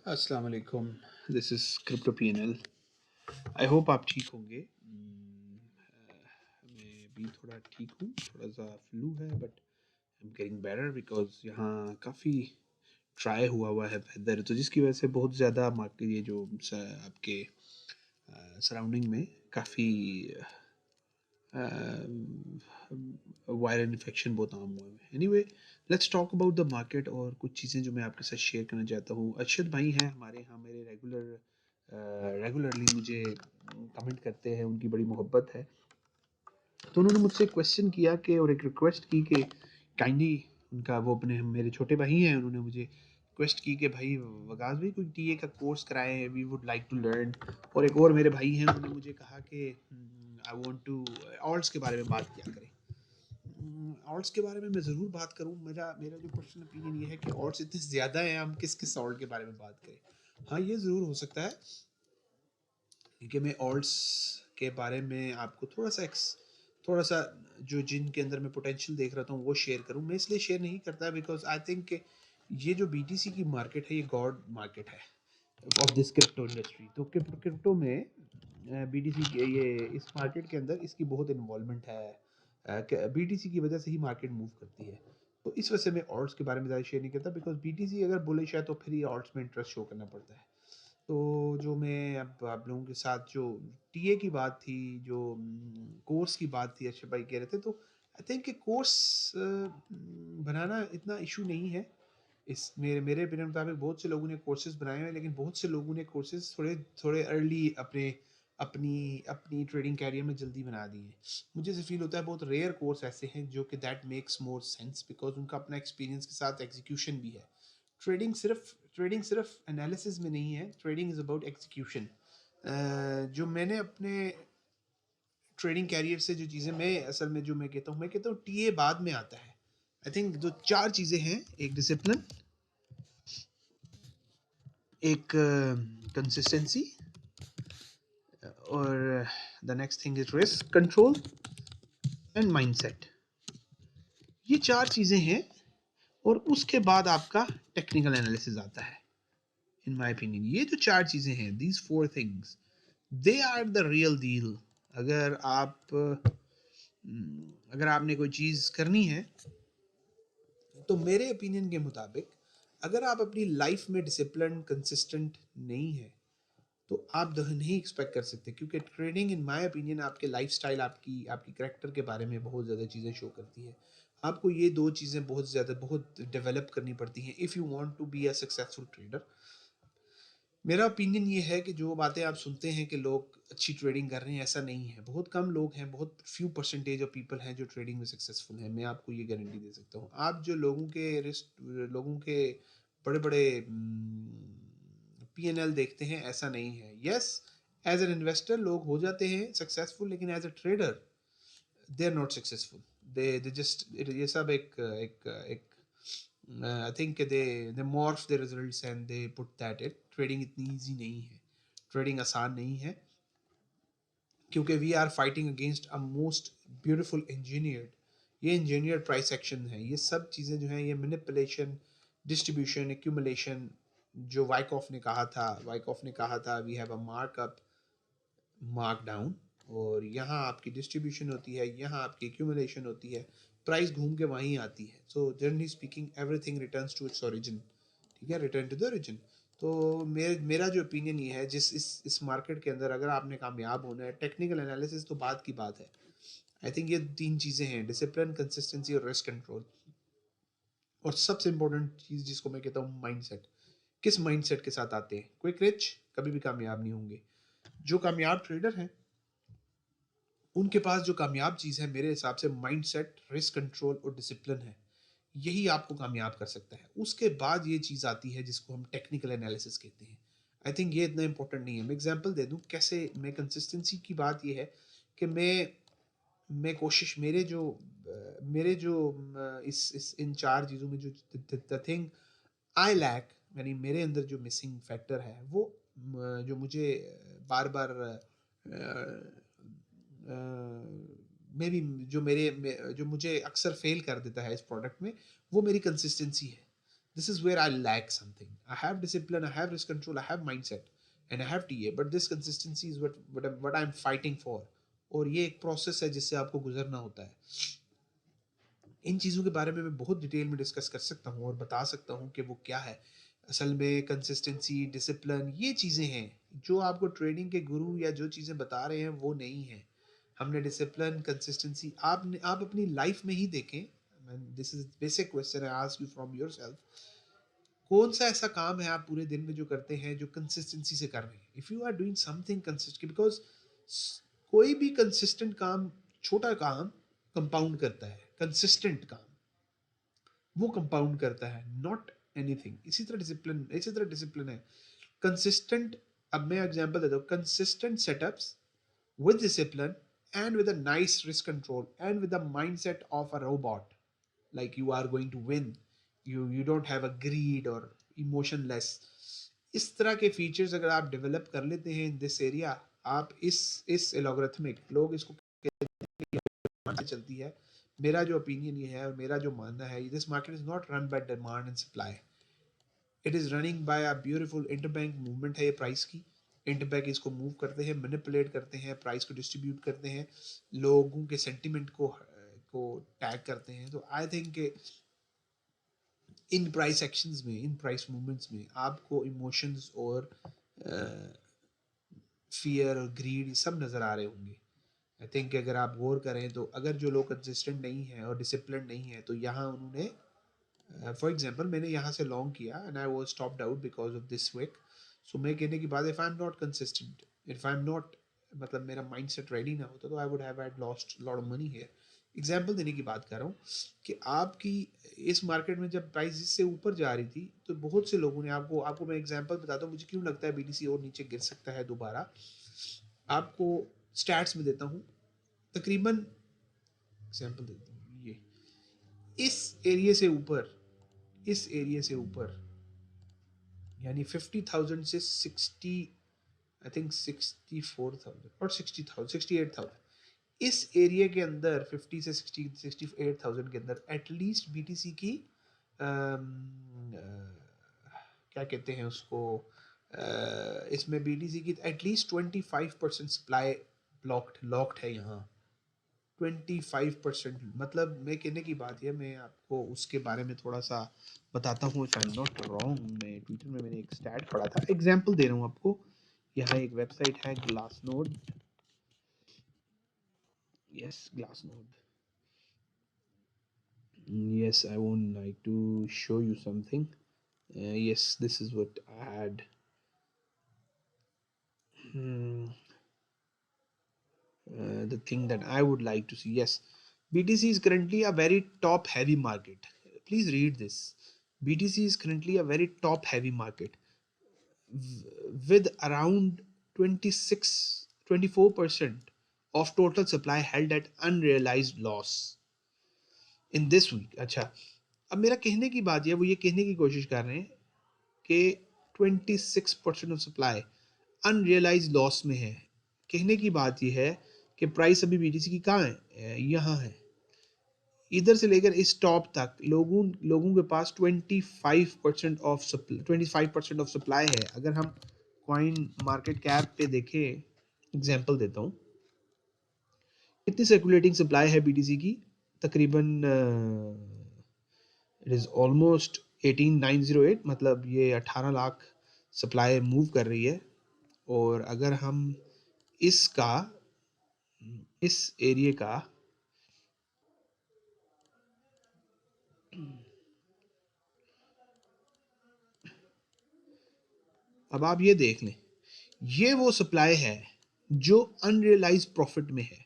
अस्सलाम वालेकुम। This is crypto PNL. I hope आप ठीक होंगे। मैं भी थोड़ा ठीक हूँ, थोड़ा सा फ्लू है but I am getting better because यहाँ काफ़ी ड्राई हुआ है वेदर, तो जिसकी वजह से बहुत ज़्यादा मार्केट ये जो आपके सराउंडिंग में काफ़ी वायरल इन्फेक्शन बहुत आम हुए हैं। Anyway, let's talk about the market और कुछ चीज़ें जो मैं आपके साथ शेयर करना चाहता हूँ। अरशद भाई हैं हमारे यहाँ, मेरे रेगुलरली मुझे कमेंट करते हैं, उनकी बड़ी मोहब्बत है। तो उन्होंने मुझसे क्वेश्चन किया कि और एक रिक्वेस्ट की कि काइंडली उनका वो अपने मेरे छोटे भाई हैं, उन्होंने मुझे रिक्वेस्ट की कि भाई वगास भाई कोई टीए का कोर्स कराएं, we would like to learn. और एक और मेरे भाई हैं, उन्होंने मुझे कहा कि आई वांट टू ऑल्ट्स के बारे में बात किया करें। ऑल्ट्स के बारे में मैं ज़रूर बात करूँ। मेरा मेरा जो पर्सनल ओपिनियन ये है कि ऑल्ट्स इतने ज़्यादा हैं, हम किस किस ऑल्ट के बारे में बात करें। हाँ, ये ज़रूर हो सकता है कि मैं ऑल्ट्स के बारे में आपको थोड़ा सा जो जिनके अंदर मैं पोटेंशियल देख रहा हूँ वो शेयर करूँ। मैं इसलिए शेयर नहीं करता बिकॉज आई थिंक ये जो बीटीसी की मार्केट है ये गॉड मार्केट है ऑफ दिस क्रिप्टो इंडस्ट्री। तो क्रिप्टो में बीटीसी के ये इस मार्केट के अंदर इसकी बहुत इन्वॉल्वमेंट है। बीटीसी की वजह से ही मार्केट मूव करती है। तो इस वजह से मैं ऑल्ट्स के बारे में ज़्यादा शेयर नहीं करता बिकॉज बीटीसी अगर बुलिश है तो फिर ये ऑल्ट्स में इंटरेस्ट शो करना पड़ता है। तो जो मैं अब आप लोगों के साथ जो टीए की बात थी, जो कोर्स की बात थी, अशरफ भाई कह रहे थे, तो आई थिंक कि कोर्स बनाना इतना इशू नहीं है। इस मेरे ओपिनियन मुताबिक बहुत से लोगों ने कोर्सेज बनाए हैं, लेकिन बहुत से लोगों ने कोर्सेज थोड़े थोड़े अर्ली अपनी अपनी ट्रेडिंग कैरियर में जल्दी बना दिए हैं। मुझे ऐसे फील होता है बहुत रेयर कोर्स ऐसे हैं जो कि that makes more sense because उनका अपना एक्सपीरियंस के साथ एग्जीक्यूशन भी है। ट्रेडिंग सिर्फ एनालिसिस में नहीं है, ट्रेडिंग इज़ अबाउट एग्जीक्यूशन। जो मैंने अपने ट्रेडिंग कैरियर से जो चीज़ें मैं असल में जो मैं कहता हूँ टीए बाद में आता है। आई थिंक जो चार चीज़ें हैं, एक डिसिप्लिन, एक कंसिस्टेंसी, और the next thing is risk control and mindset. ये चार चीज़ें हैं और उसके बाद आपका टेक्निकल एनालिसिस आता है। इन माय ओपिनियन ये जो चार चीज़ें हैं, these four things, they are the real deal. अगर आप अगर आपने कोई चीज़ करनी है तो मेरे ओपिनियन के मुताबिक अगर आप अपनी लाइफ में डिसिप्लिन कंसिस्टेंट नहीं है तो आप नहीं एक्सपेक्ट कर सकते, क्योंकि ट्रेडिंग इन माय ओपिनियन आपके लाइफस्टाइल, आपकी आपकी करेक्टर के बारे में बहुत ज़्यादा चीज़ें शो करती है। आपको ये दो चीज़ें बहुत डेवलप करनी पड़ती हैं if you want to be a successful trader. मेरा ओपिनियन ये है कि जो बातें आप सुनते हैं कि लोग अच्छी ट्रेडिंग कर रहे हैं, ऐसा नहीं है। बहुत कम लोग हैं, बहुत फ्यू परसेंटेज ऑफ पीपल हैं जो ट्रेडिंग में सक्सेसफुल हैं। मैं आपको ये गारंटी दे सकता हूँ। आप जो लोगों के बड़े बड़े पीएनएल देखते हैं, ऐसा नहीं है। यस, एज एन इन्वेस्टर लोग हो जाते हैं सक्सेसफुल, लेकिन as a trader they are not successful. They just ये सब एक एक एक I think they morph the results and they put that it. Trading इतनी ईजी नहीं है, ट्रेडिंग आसान नहीं है, क्योंकि we are fighting against a most beautiful engineered, ये इंजीनियर प्राइस एक्शन है। ये सब चीज़ें जो हैं, ये मैनिपुलेशन, डिस्ट्रीब्यूशन, एक्यूमुलेशन, जो वाइकॉफ ने कहा था we have a markup mark down, और यहाँ आपकी डिस्ट्रीब्यूशन होती है, यहाँ आपकी एक्यूमुलेशन होती है, प्राइस घूम के वहीं आती है। So generally speaking everything returns to its origin. ठीक है, रिटर्न टू द ओरिजिन। तो मेरा जो ओपिनियन ये है, जिस इस मार्केट के अंदर अगर आपने कामयाब होना है, टेक्निकल एनालिसिस तो बात की बात है। आई थिंक ये तीन चीज़ें हैं, डिसिप्लिन, कंसिस्टेंसी और रिस्क कंट्रोल। और सबसे इंपॉर्टेंट चीज़ जिसको मैं कहता हूँ, माइंडसेट। किस माइंडसेट के साथ आते हैं? क्विक रिच कभी भी कामयाब नहीं होंगे। जो कामयाब ट्रेडर हैं उनके पास जो कामयाब चीज़ है मेरे हिसाब से माइंडसेट, रिस्क कंट्रोल और डिसिप्लिन है। यही आपको कामयाब कर सकता है। उसके बाद ये चीज़ आती है जिसको हम टेक्निकल एनालिसिस कहते हैं। आई थिंक ये इतना इंपॉर्टेंट नहीं है। मैं एग्जांपल दे दूं कैसे। मैं कंसिस्टेंसी की बात ये है कि मैं कोशिश मेरे जो इस इन चार चीज़ों में जो द थिंग आई लैक, यानी मेरे अंदर जो मिसिंग फैक्टर है वो जो मुझे बार बार मे बी जो मुझे अक्सर फेल कर देता है इस प्रोडक्ट में, वो मेरी कंसिस्टेंसी है। this is where I lack something. I have discipline, I have risk control, I have mindset, and I have TA, but this consistency is what I'm fighting for. और ये एक प्रोसेस है जिससे आपको गुजरना होता है. इन चीज़ों के बारे में मैं बहुत डिटेल में डिस्कस कर सकता हूँ और बता सकता हूँ कि वो क्या है. असल में कंसिस्टेंसी, डिसिप्लिन, ये चीज़ें हैं जो आपको ट्रेडिंग के गुरु या जो चीज़ें बता रहे हैं वो नहीं है. हमने डिसिप्लिन, कंसिस्टेंसी, आप अपनी लाइफ में ही देखें. This is basic question I ask you from yourself. कौन सा ऐसा काम है आप पूरे दिन में जो करते हैं जो कंसिस्टेंसी से कर रहे हैं? If you are doing something consistent, because कोई भी कंसिस्टेंट काम, छोटा काम कंपाउंड करता है. कंसिस्टेंट काम वो कंपाउंड करता है, नॉट एनीथिंग. इसी तरह डिसिप्लिन है. कंसिस्टेंट, अब मैं एग्जांपल देता हूँ. Consistent setups with discipline and with a nice risk control and with the mindset of a robot, like you are going to win, you don't have a greed or emotionless. इस तरह के features अगर आप develop कर लेते हैं in this area, आप इस एलोग्रिथमिक, लोग इसको चलती है. मेरा जो ओपिनियन ये है और मेरा जो मानना है, this market is not run by demand and supply. It is running by a beautiful interbank movement है ये प्राइस की. इंटरबैंक इसको मूव करते हैं, मैनिपुलेट करते हैं, प्राइस को डिस्ट्रीब्यूट करते हैं, लोगों के सेंटिमेंट को टैग करते हैं. तो I think in price actions में, इन प्राइस मूवमेंट्स में आपको इमोशंस और फियर और ग्रीड सब नज़र आ रहे होंगे. आई थिंक अगर आप गौर करें तो अगर जो लोग कंसिस्टेंट नहीं है और डिसिप्लिन नहीं है, तो यहाँ उन्होंने, फॉर एग्जाम्पल मैंने यहाँ से लॉन्ग किया and I was stopped out because of this week. So मैं कहने की बात, if I am not consistent, if I am not, मतलब मेरा माइंड सेट रेडी ना होता, तो I would have had lost lot of money here. Example देने की बात कर रहा हूँ कि आपकी इस मार्केट में जब प्राइस इससे ऊपर जा रही थी तो बहुत से लोगों ने, आपको मैं एग्जाम्पल बताता हूँ मुझे क्यों लगता है बीटीसी और नीचे गिर सकता है दोबारा. आपको स्टैट्स में देता हूँ. तकरीबन एग्जाम्पल देता हूँ, ये इस एरिया से ऊपर, इस एरिया से ऊपर, यानी 50,000 से 60, आई थिंक 64,000 और 60,000, 68,000, इस एरिया के अंदर 50 से 60, 68,000 के अंदर एटलीस्ट बीटीसी की क्या कहते हैं उसको, इसमें बीटीसी की एटलीस्ट 25% सप्लाई लॉक्ड है यहाँ. 25%, मतलब मैं कहने की बात है, मैं आपको उसके बारे में थोड़ा सा बताता हूँ. If I am not wrong, मैं ट्विटर में मैंने एक स्टैट पढ़ा था, एग्जांपल दे रहा हूँ आपको. यहाँ एक वेबसाइट है Glassnode. Yes, Glassnode. Yes, I would like to show you something. Yes, this is what I had. The thing that I would like to see. Yes, BTC is currently a very top heavy market. Please read this. BTC is currently a very top heavy market with around 24% of total supply held at unrealized loss in this week. अच्छा, अब मेरा कहने की बात है, वो ये कहने की कोशिश कर रहे हैं कि 26% ऑफ सप्लाई अनरियलाइज लॉस में है. कहने की बात यह है कि प्राइस अभी बीटीसी की कहाँ है, यहाँ है. इधर से लेकर इस टॉप तक लोगों के पास 25% ऑफ सप्लाई है. अगर हम कॉइन मार्केट कैप पे देखें, एग्जांपल देता हूँ, कितनी सर्कुलेटिंग सप्लाई है बीटीसी की, तकरीबन इट इज़ ऑलमोस्ट 18,908, मतलब ये 18 लाख सप्लाई मूव कर रही है. और अगर हम इसका, इस एरिया का, अब आप ये देख लें, ये वो सप्लाई है जो अनरियलाइज प्रॉफिट में है.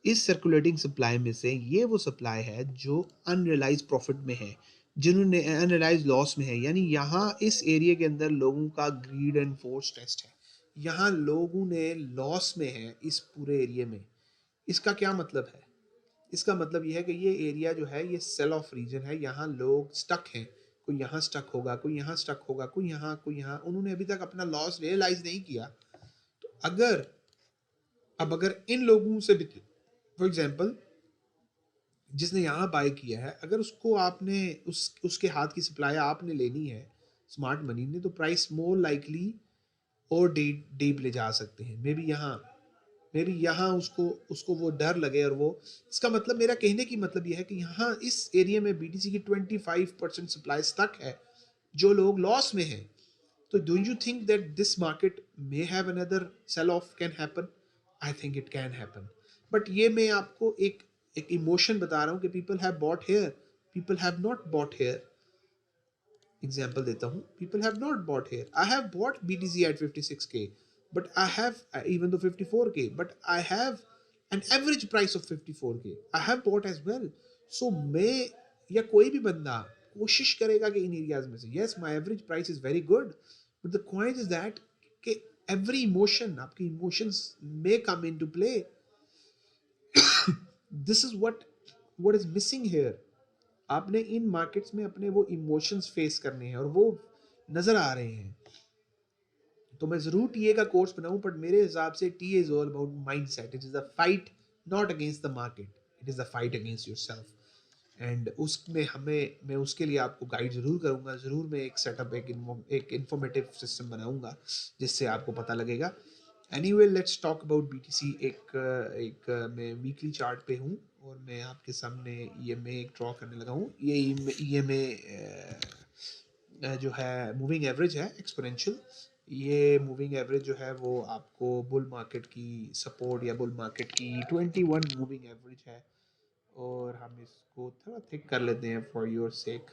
इस सर्कुलेटिंग सप्लाई में से ये वो सप्लाई है जो अनरियलाइज प्रॉफिट में है, जिन्होंने अनरियलाइज लॉस में है. यानी यहाँ इस एरिया के अंदर लोगों का ग्रीड एंड फोर्स टेस्ट है. यहाँ लोगों ने लॉस में है इस पूरे एरिया में. इसका क्या मतलब है? इसका मतलब यह है कि ये एरिया जो है ये सेल ऑफ रीजन है. यहाँ लोग स्टक हैं, कोई यहाँ स्टक होगा, कोई यहाँ स्टक होगा, कोई यहाँ, कोई यहाँ. उन्होंने अभी तक अपना लॉस रियलाइज नहीं किया. तो अगर इन लोगों से, फॉर एग्जाम्पल जिसने यहाँ बाय किया है, अगर उसको आपने उसके हाथ की सप्लाई आपने लेनी है स्मार्ट मनी ने, तो प्राइस मोर लाइकली और डीप ले जा सकते हैं। मे बी यहाँ उसको उसको वो डर लगे, और वो इसका मतलब, मेरा कहने की मतलब यह है कि यहाँ इस एरिया में बीटीसी की 25% सप्लाई स्टक है, जो लोग लॉस में हैं। तो do you think that this market may have another sell off can happen? I think it can happen, but ये मैं आपको एक इमोशन बता रहा हूँ कि people have bought here, people have not bought here. Example देता हूँ, people have not bought here. I have bought BTC at 56K, but I have, even though 54K, but I have an average price of 54K, I have bought as well. So मैं या कोई भी बंदा कोशिश करेगा कि इन areas में से, yes my average price is very good, but the point is that कि every emotion, आपके emotions may come into play. This is what is missing here. आपने इन मार्केट्स में अपने वो इमोशंस फेस करने हैं, और वो नजर आ रहे हैं। तो मैं जरूर टीए का कोर्स बनाऊं, बट मेरे हिसाब से TA is all about mindset. It is a fight not against the market, it is a fight against yourself. And उसमें मैं उसके लिए आपको गाइड जरूर करूंगा, जरूर मैं एक सेटअप, एक इंफॉर्मेटिव सिस्टम बनाऊंगा जिससे आपको पता लगेगा। Anyway, let's talk about BTC. मैं वीकली चार्ट पे हूँ, और मैं आपके सामने ईएमए एक ड्रॉ करने लगा हूँ। ये ईएमए जो है मूविंग एवरेज है, एक्सपोनेंशियल। ये मूविंग एवरेज जो है वो आपको बुल मार्केट की सपोर्ट या बुल मार्केट की 21 मूविंग एवरेज है। और हम इसको थोड़ा थिक कर लेते हैं for your sake.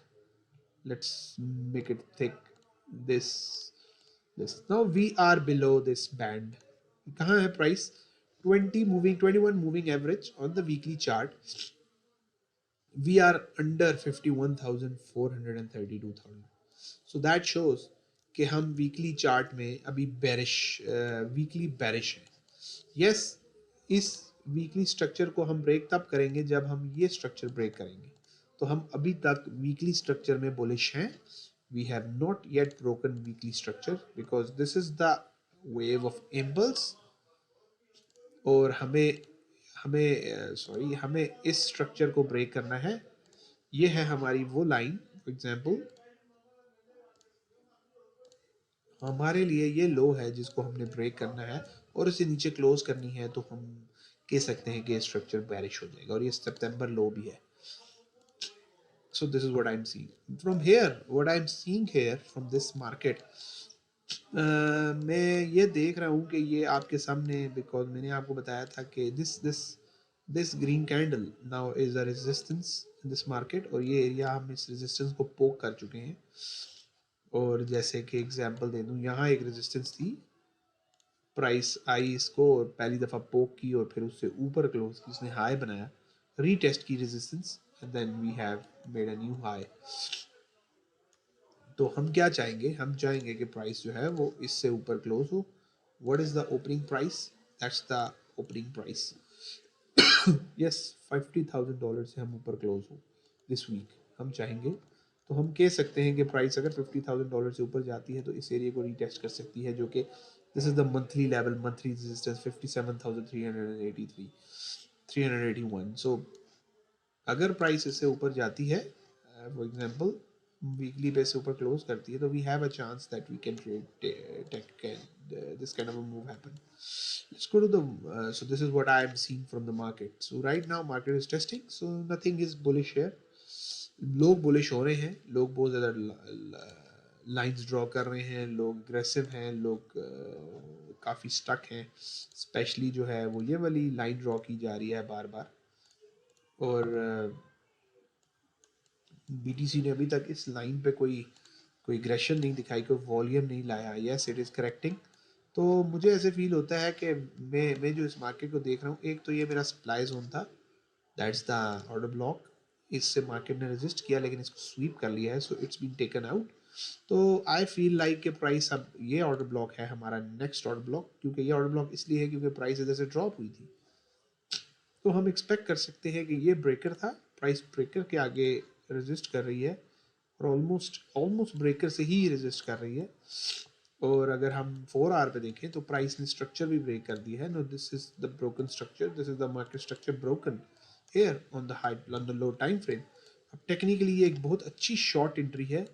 Let's make it thick. This this now we are below this band. कहाँ है price? 21 moving average on the weekly chart. We are under 51,432,000। So that shows कि हम वीकली चार्ट में अभी weekly बैरिश है। Yes, इस weekly structure को हम ब्रेक तब करेंगे जब हम ये स्ट्रक्चर ब्रेक करेंगे। तो हम अभी तक वीकली स्ट्रक्चर में बुलिश हैं। We have not yet broken weekly structure because this is the wave of impulse. और हमें इस स्ट्रक्चर को ब्रेक करना है। ये है हमारी वो लाइन। फॉर एग्जाम्पल, हमारे लिए ये लो है जिसको हमने ब्रेक करना है, और इसे नीचे क्लोज करनी है, तो हम कह सकते हैं कि स्ट्रक्चर बैरिश हो जाएगा, और ये सितंबर लो भी है। So this is what I am seeing from here, what I am seeing here from this market. मैं ये देख रहा हूँ कि ये आपके सामने, बिकॉज मैंने आपको बताया था कि this green candle now is a resistance in this market, और ये एरिया हम इस रेजिस्टेंस को पोक कर चुके हैं। और जैसे कि एग्जांपल दे दूं, यहाँ एक रेजिस्टेंस थी, प्राइस आई इसको और पहली दफ़ा पोक की, और फिर उससे ऊपर क्लोज की, इसने हाई बनाया, रीटेस्ट की resistance, and then we have made a new high. तो हम क्या चाहेंगे? हम चाहेंगे कि प्राइस जो है वो इससे ऊपर क्लोज हो। What is the opening price? That's the opening price. Yes, $50,000 से हम ऊपर क्लोज हो दिस वीक, हम चाहेंगे। तो हम कह सकते हैं कि प्राइस अगर $50,000 से ऊपर जाती है तो इस एरिया को रीटेस्ट कर सकती है, जो कि this is the monthly level, monthly resistance 57,383 381। सो अगर प्राइस इससे ऊपर जाती है, फॉर एग्जांपल वीकली बेस से ऊपर क्लोज करती है, तो we have a chance that we can trade this kind of a move happen. Let's go to the so this is what I am seeing from the market. So right now market is testing, so nothing is bullish here. लोग bullish हो रहे हैं, लोग बहुत ज़्यादा lines draw कर रहे हैं, लोग अग्रेसिव हैं, लोग काफ़ी स्टक हैं। स्पेशली जो है वो ये वाली लाइन ड्रॉ की जा रही है बार बार, और बीटीसी ने अभी तक इस लाइन पे कोई एग्रेशन नहीं दिखाई, कोई वॉल्यूम नहीं लाया। Yes, it is correcting. तो मुझे ऐसे फील होता है कि मैं जो इस मार्केट को देख रहा हूँ, एक तो ये मेरा सप्लाई जोन था, दैट्स द ऑर्डर ब्लॉक। इससे मार्केट ने रेजिस्ट किया, लेकिन इसको स्वीप कर लिया है, so it's been taken out. तो आई फील लाइक कि प्राइस, अब ये ऑर्डर ब्लॉक है हमारा नेक्स्ट ऑर्डर ब्लॉक, क्योंकि ये ऑर्डर ब्लॉक इसलिए है क्योंकि प्राइस इधर से ड्रॉप हुई थी। तो हम एक्सपेक्ट कर सकते हैं कि ये ब्रेकर था, प्राइस ब्रेकर के आगे रेजिस्ट कर रही है, और ऑलमोस्ट ब्रेकर से ही रेजिस्ट कर रही है। और अगर हम 4 आवर पे देखें तो प्राइस ने स्ट्रक्चर भी ब्रेक कर दिया है। No, this is the broken structure, this is the market structure broken. here on the low time frame. अब टेक्निकली ये एक बहुत अच्छी शॉर्ट एंट्री है,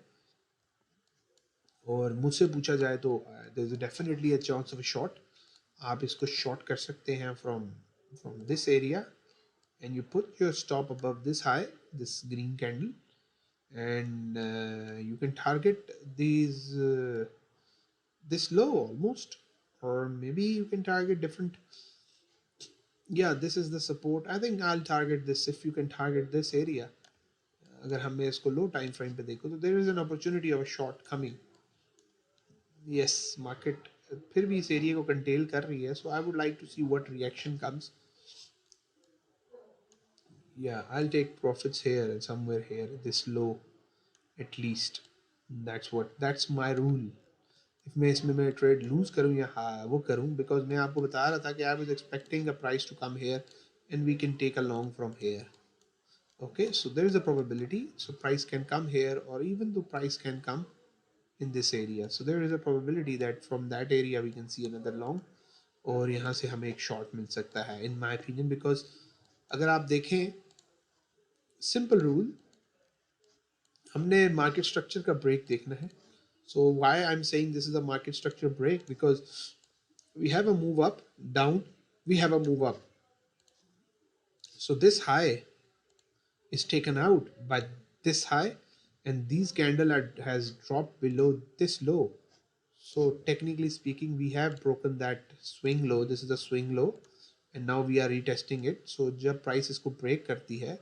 और मुझसे पूछा जाए तो there is definitely a chance of a short. आप इसको शॉर्ट कर सकते हैं from this area, and you put your stop above this high, this green candle, and you can target this low almost, or maybe you can target different. Yeah, this is the support. I think I'll target this. If you can target this area, अगर हमें इसको लो time frame पे देखो तो there is an opportunity of a short coming. Yes, market फिर भी इस area को कंटेल कर रही है, so I would like to see what reaction comes. Yeah, I'll take profits here and somewhere here, this low at least. That's my rule. If मैं इसमें मैं ट्रेड लूज करूँ या हाँ वो करूँ, बिकॉज मैं आपको बता रहा था कि I was expecting a price to come here and we can take a long from here. Okay, so there is a probability, so price can come here, or even though price can come in this area, so there is a probability that from that area we can see another long, और यहाँ से हमें एक short मिल सकता है in my opinion. Because अगर आप देखें, सिंपल रूल, हमने मार्केट स्ट्रक्चर का ब्रेक देखना है. So why I'm saying this is a market structure break, because we have a move up, down, we have a move up. So this high is taken out by this high, and these candle has dropped below this low. So technically speaking, we have broken that swing low. This is a swing low, and now we are retesting it. So जब price इसको break करती है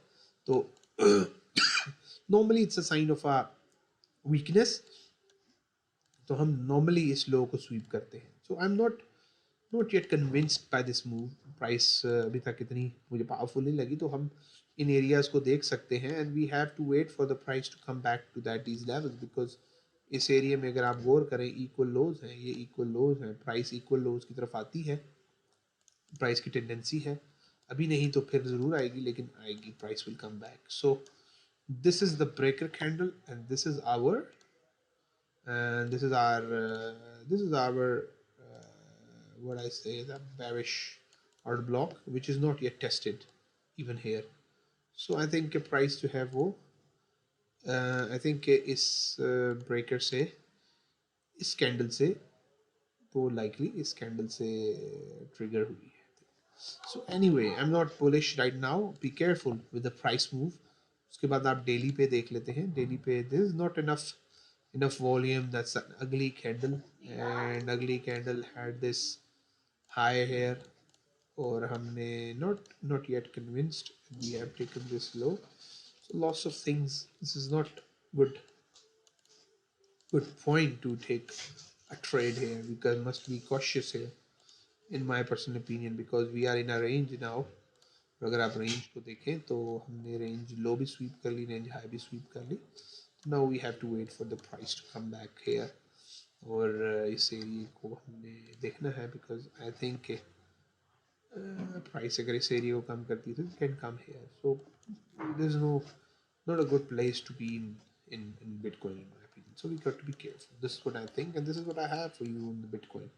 तो normally it's a sign of a weakness, तो हम normally इस लो को sweep करते हैं. So I am not yet convinced by this move. Price अभी तक इतनी मुझे पावरफुल नहीं लगी, तो हम इन एरियाज को देख सकते हैं, and we have to wait for the price to come back to that these levels. Because इस एरिया में अगर आप गौर करें, इक्वल लोज हैं, ये इक्वल लोज हैं, प्राइस इक्वल लोज की तरफ आती है, प्राइस की टेंडेंसी है. अभी नहीं तो फिर ज़रूर आएगी, लेकिन आएगी, price will come back. So this is the breaker candle, and this is our and this is our what I say, the bearish order block, which is not yet tested even here. So I think a price to have वो I think इस breaker से, इस candle से वो likely इस candle से trigger हुई है. So anyway, I'm not bullish right now. Be careful with the price move. उसके बाद आप daily पे देख लेते हैं. Daily पे this is not enough volume. That's an ugly candle, and ugly candle had this high here, और हमने not yet convinced. We have taken this low. So lots of things. This is not good point to take a trade here, because must be cautious here in my personal opinion, because we are in a range now. अगर आप range को देखें तो हमने range लो भी sweep कर ली, range high भी स्वीप कर ली. Now we have to wait for the price to come back here, और इस एरिया को हमने देखना है, बिकॉज आई थिंक प्राइस अगर इस एरिया को कम करती है तो it can come here. So there is not a good place to be in Bitcoin in my opinion. So we got to be careful. This is what I think, and this is what I have for you on the Bitcoin.